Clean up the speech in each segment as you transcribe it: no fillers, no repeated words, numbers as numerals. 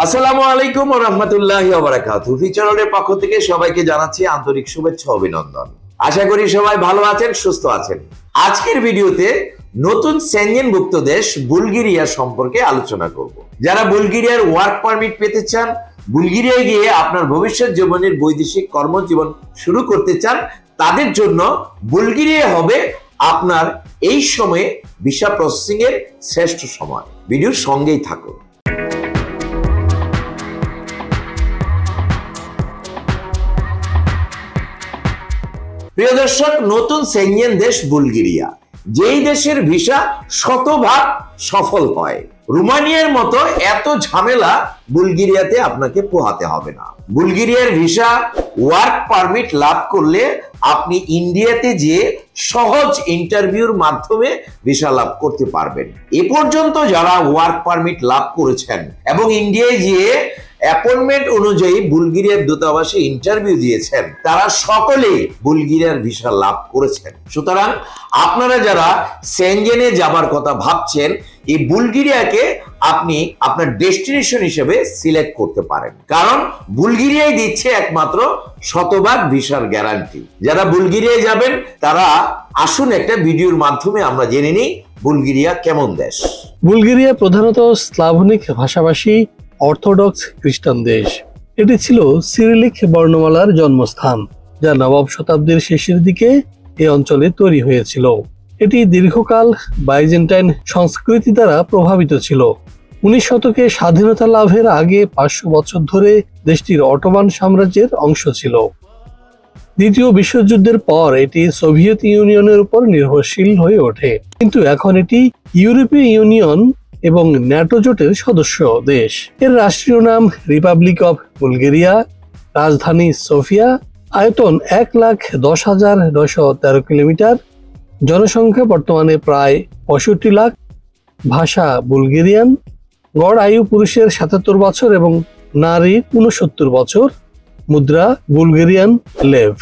আসসালামু আলাইকুম ওয়া রাহমাতুল্লাহি ওয়া বারাকাতুহু। ফিচারের পক্ষ থেকে সবাইকে জানাচ্ছি আন্তরিক শুভেচ্ছা ও অভিনন্দন। আশা করি সবাই ভালো আছেন, সুস্থ আছেন। আজকের ভিডিওতে নতুন সেনজেনভুক্ত দেশ বুলগেরিয়া সম্পর্কে আলোচনা করব। যারা বুলগেরিয়ার ওয়ার্ক পারমিট পেতে চান, বুলগেরিয়ায় গিয়ে আপনার ভবিষ্যৎ জীবনের বৈদেশিক কর্মজীবন শুরু করতে চান, তাদের জন্য বুলগেরিয়া হবে আপনার এই সময়ে ভিসা প্রসেসিং এর শ্রেষ্ঠ সময়। ভিডিওর সঙ্গেই থাকুন। প্রিয় দর্শক, নতুন সেনজেন দেশ বুলগেরিয়া, যেই দেশের ভিসা শতভাগ সফল হয়। রোমানিয়ার মতো এত ঝামেলা বুলগেরিয়াতে আপনাকে পোহাতে হবে না। বুলগেরিয়ার ভিসা ওয়ার্ক পারমিট লাভ করলে আপনি ইন্ডিয়াতে যেয়ে সহজ ইন্টারভিউর মাধ্যমে ভিসা লাভ করতে পারবেন। এ পর্যন্ত যারা ওয়ার্ক পারমিট লাভ করেছেন এবং ইন্ডিয়ায় যেয়ে অ্যাপয়েন্টমেন্ট অনুযায়ী বুলগেরিয়ার দূতাবাসে ইন্টারভিউ দিয়েছেন, তারা সকলেই বুলগেরিয়ার ভিসা লাভ করেছেন। সুতরাং আপনারা যারা সেনজেনে যাবার কথা ভাবছেন, এই বুলগেরিয়াকে আপনি আপনার ডেস্টিনেশন হিসেবে সিলেক্ট করতে পারেন, কারণ বুলগেরিয়ায় দিচ্ছে একমাত্র শতভাগ ভিসার গ্যারান্টি। যারা বুলগেরিয়ায় যাবেন তারা আসুন একটা ভিডিওর মাধ্যমে আমরা জেনে নিই বুলগেরিয়া কেমন দেশ। বুলগেরিয়া প্রধানত স্লাভনিক ভাষাভাষী অর্থোডক্স খ্রিস্টান দেশ। এটি ছিল সিরিলিক বর্ণমালার জন্মস্থান, যা নবম শতাব্দীর শেষের দিকে এই অঞ্চলে তৈরি হয়েছিল। এটি দীর্ঘকাল বাইজেন্টাইন সংস্কৃতি দ্বারা প্রভাবিত ছিল। 19 শতকে স্বাধীনতা লাভের আগে 500 বছর ধরে দেশটির অটোমান সাম্রাজ্যের অংশ ছিল। দ্বিতীয় বিশ্বযুদ্ধের পর এটি সোভিয়েত ইউনিয়নের উপর নির্ভরশীল হয়ে ওঠে, কিন্তু এখন এটি ইউরোপীয় ইউনিয়ন এবং ন্যাটো জোটের সদস্য দেশ। এর রাষ্ট্রীয় নাম রিপাবলিক অফ বুলগেরিয়া, রাজধানী সোফিয়া, আয়তন 1,10,913 কিলোমিটার, জনসংখ্যা বর্তমানে প্রায় 65 লাখ, ভাষা বুলগেরিয়ান, গড় আয়ু পুরুষের 77 বছর এবং নারীর 69 বছর, মুদ্রা বুলগেরিয়ান লেভ।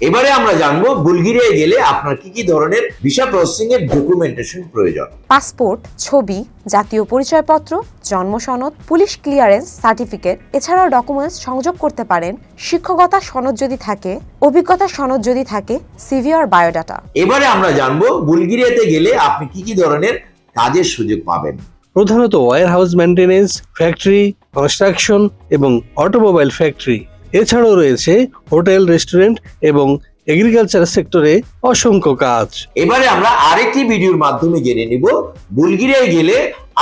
এবারে আমরা জানবো বুলগেরিয়ায় গেলে আপনার কি কি ধরনের ভিসা প্রসেসিং এর ডকুমেন্টেশন প্রয়োজন। পাসপোর্ট, ছবি, জাতীয় পরিচয়পত্র, জন্ম সনদ, পুলিশ ক্লিয়ারেন্স সার্টিফিকেট, এছাড়াও ডকুমেন্টস সংযোগ করতে পারেন শিক্ষকতা সনদ যদি থাকে, অভিজ্ঞতা সনদ যদি থাকে, সিভি আর বায়োডাটা। এবারে আমরা জানবো বুলগেরিয়াতে গেলে আপনি কি কি ধরনের কাজের সুযোগ পাবেন। প্রধানত warehouse maintenance, factory, construction এবং অটোমোবাইল ফ্যাক্টরি। এছাড়াও রয়েছে হোটেল, রেস্টুরেন্ট এবং এগ্রিকালচার সেক্টরে অসংখ্য কাজ। এবারে আমরা আরেকটি ভিডিওর মাধ্যমে জেনে নিব বুলগেরিয়ায় গেলে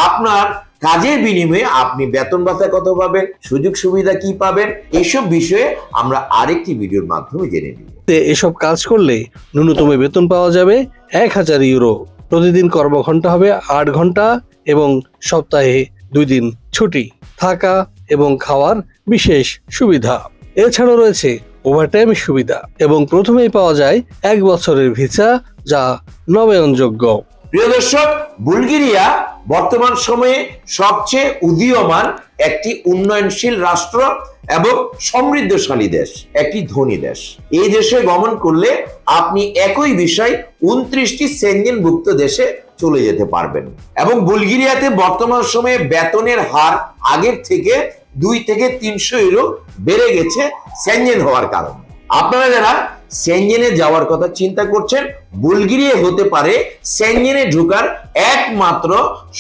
আপনার কাজের বিনিময়ে আপনি বেতন ভাতা কত পাবেন, সুযোগ সুবিধা কি পাবেন, এসব বিষয়ে আমরা আরেকটি ভিডিওর মাধ্যমে জেনে নিব। এসব কাজ করলে ন্যূনতম বেতন পাওয়া যাবে 1000 ইউরো। প্রতিদিন কর্মঘণ্টা হবে 8 ঘন্টা এবং সপ্তাহে 2 দিন ছুটি, থাকা এবং খাওয়ার বিশেষ সুবিধা। এছাড়াও রয়েছে ওভারটাইম সুবিধা এবং প্রথমেই পাওয়া যায় 1 বছরের ভিসা, যা নবায়নযোগ্য। প্রিয় দর্শক, বুলগেরিয়া বর্তমান সময়ে সবচেয়ে উদীয়মান একটি উন্নয়নশীল রাষ্ট্র এবং সমৃদ্ধশালী দেশ, একটি ধনী দেশ। এই দেশে গমন করলে আপনি একই বিষয় 29টি সেনজেনভুক্ত দেশে চলে যেতে পারবেন এবং বুলগেরিয়াতে বর্তমান সময়ে বেতনের হার আগের থেকে 2 থেকে 300 ইউরো বেড়ে গেছে সেনজেন হওয়ার কারণে। আপনারা যারা সেনজেনে যাওয়ার কথা চিন্তা করছেন, বুলগেরিয়া হতে পারে সেনজেনে ঢোকার একমাত্র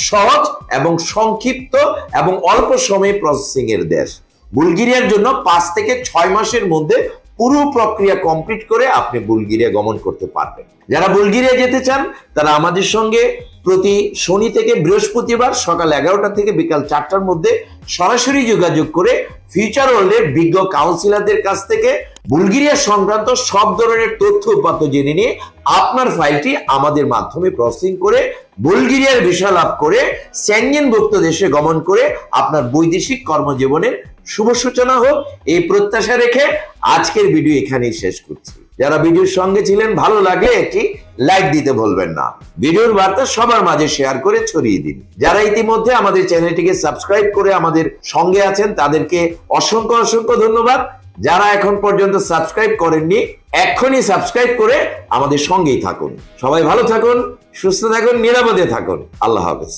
সহজ এবং সংক্ষিপ্ত এবং অল্প সময়ে প্রসেসিং এর দেশ। বুলগেরিয়ার জন্য 5 থেকে 6 মাসের মধ্যে পুরো প্রক্রিয়া কমপ্লিট করে আপনি বুলগেরিয়া গমন করতে পারবেন। যারা বুলগেরিয়া যেতে চান তারা আমাদের সঙ্গে প্রতি শনি থেকে বৃহস্পতিবার সকাল 11টা থেকে বিকাল 4টার মধ্যে সরাসরি যোগাযোগ করে ফিউচার ওয়ার্ল্ডের বিজ্ঞ কাউন্সিলরদের কাছ থেকে বুলগেরিয়া সংক্রান্ত সব ধরনের তথ্য উপাত্ত জেনে নিয়ে আপনার ফাইলটি আমাদের মাধ্যমে প্রসেসিং করে বুলগেরিয়ার ভিসা লাভ করে সেনজেনভুক্ত দেশে গমন করে আপনার বৈদেশিক কর্মজীবনের শুভ সূচনা হোক, এই প্রত্যাশা রেখে আজকের ভিডিও এখানেই শেষ করছি। যারা ভিডিওর সঙ্গে ছিলেন, ভালো লাগলে একটি লাইক দিতে ভুলবেন না। ভিডিওর বার্তা সবার মাঝে শেয়ার করে ছড়িয়ে দিন। যারা ইতিমধ্যে আমাদের চ্যানেলটিকে সাবস্ক্রাইব করে আমাদের সঙ্গে আছেন তাদেরকে অসংখ্য অসংখ্য ধন্যবাদ। যারা এখন পর্যন্ত সাবস্ক্রাইব করেননি, এক্ষুনি সাবস্ক্রাইব করে আমাদের সঙ্গেই থাকুন। সবাই ভালো থাকুন, সুস্থ থাকুন, নিরাপদে থাকুন। আল্লাহ হাফেজ।